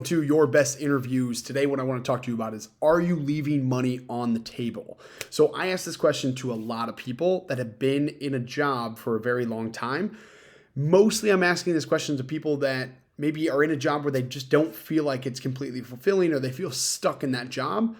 To your best interviews. Today, what I want to talk to you about is, are you leaving money on the table? So I asked this question to a lot of people that have been in a job for a very long time. Mostly I'm asking this question to people that maybe are in a job where they just don't feel like it's completely fulfilling, or they feel stuck in that job,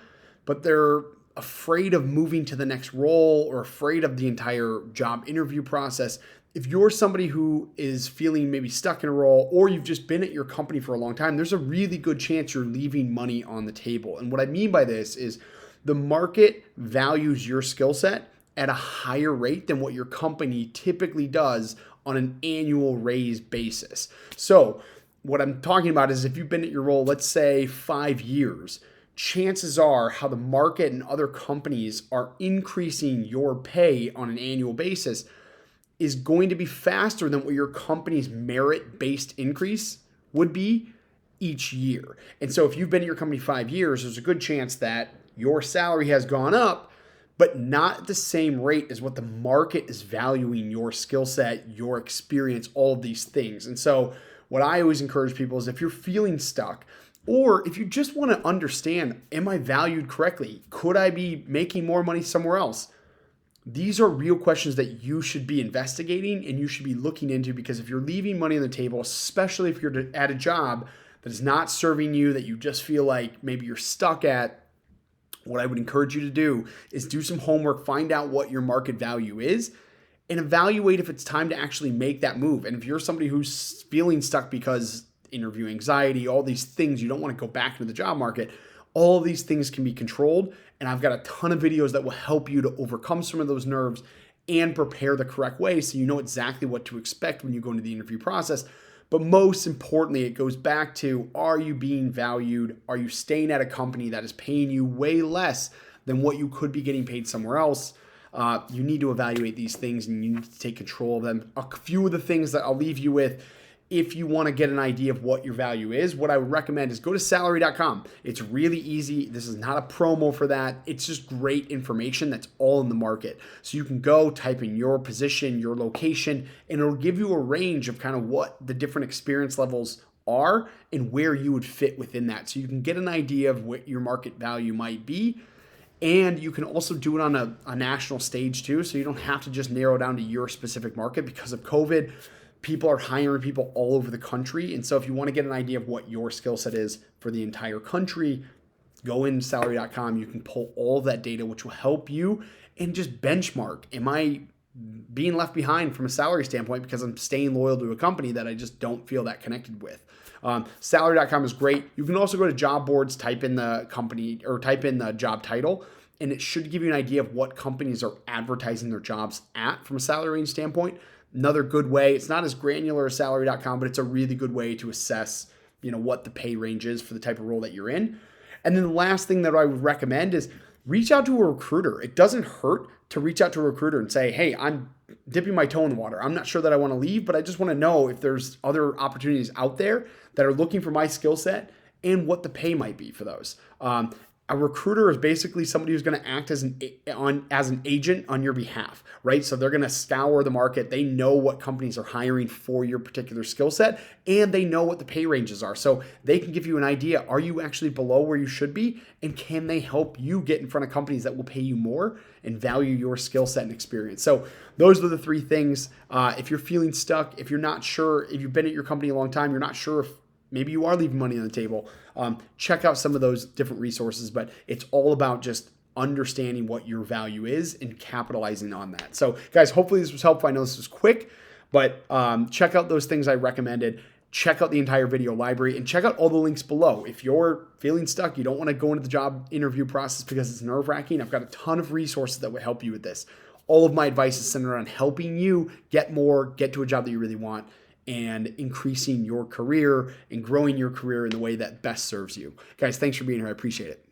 but they're afraid of moving to the next role or afraid of the entire job interview process. If you're somebody who is feeling maybe stuck in a role, or you've just been at your company for a long time, there's a really good chance you're leaving money on the table. And what I mean by this is the market values your skill set at a higher rate than what your company typically does on an annual raise basis. So what I'm talking about is, if you've been at your role, let's say 5 years, chances are how the market and other companies are increasing your pay on an annual basis is going to be faster than what your company's merit-based increase would be each year. And so if you've been at your company 5 years, there's a good chance that your salary has gone up, but not at the same rate as what the market is valuing your skill set, your experience, all of these things. And so what I always encourage people is, if you're feeling stuck, or if you just want to understand, am I valued correctly? Could I be making more money somewhere else? These are real questions that you should be investigating and you should be looking into, because if you're leaving money on the table, especially if you're at a job that is not serving you, that you just feel like maybe you're stuck at, what I would encourage you to do is do some homework, find out what your market value is, and evaluate if it's time to actually make that move. And if you're somebody who's feeling stuck because interview anxiety, all these things, you don't want to go back into the job market, all of these things can be controlled. And I've got a ton of videos that will help you to overcome some of those nerves and prepare the correct way, so you know exactly what to expect when you go into the interview process. But most importantly, it goes back to, are you being valued? Are you staying at a company that is paying you way less than what you could be getting paid somewhere else? You need to evaluate these things, and you need to take control of them. A few of the things that I'll leave you with, if you want to get an idea of what your value is, what I would recommend is go to Salary.com. It's really easy. This is not a promo for that. It's just great information that's all in the market. So you can go type in your position, your location, and it'll give you a range of kind of what the different experience levels are and where you would fit within that. So you can get an idea of what your market value might be. And you can also do it on a national stage too. So you don't have to just narrow down to your specific market. Because of COVID, people are hiring people all over the country. And so if you want to get an idea of what your skill set is for the entire country, go in Salary.com. You can pull all of that data, which will help you, and just benchmark. Am I being left behind from a salary standpoint because I'm staying loyal to a company that I just don't feel that connected with? Salary.com is great. You can also go to job boards, type in the company or type in the job title, and it should give you an idea of what companies are advertising their jobs at from a salary range standpoint. Another good way, it's not as granular as Salary.com, but it's a really good way to assess, what the pay range is for the type of role that you're in. And then the last thing that I would recommend is reach out to a recruiter. It doesn't hurt to reach out to a recruiter and say, hey, I'm dipping my toe in the water. I'm not sure that I want to leave, but I just want to know if there's other opportunities out there that are looking for my skill set and what the pay might be for those. A recruiter is basically somebody who's going to act as an agent on your behalf, right? So they're going to scour the market. They know what companies are hiring for your particular skill set, and they know what the pay ranges are. So they can give you an idea. Are you actually below where you should be? And can they help you get in front of companies that will pay you more and value your skill set and experience? So those are the three things. If you're feeling stuck, if you're not sure, if you've been at your company a long time, you're not sure if maybe you are leaving money on the table, check out some of those different resources. But it's all about just understanding what your value is and capitalizing on that. So guys, hopefully this was helpful. I know this was quick, but check out those things I recommended. Check out the entire video library and check out all the links below. If you're feeling stuck, you don't want to go into the job interview process because it's nerve-wracking, I've got a ton of resources that would help you with this. All of my advice is centered on helping you get more, get to a job that you really want, and increasing your career and growing your career in the way that best serves you. Guys, thanks for being here. I appreciate it.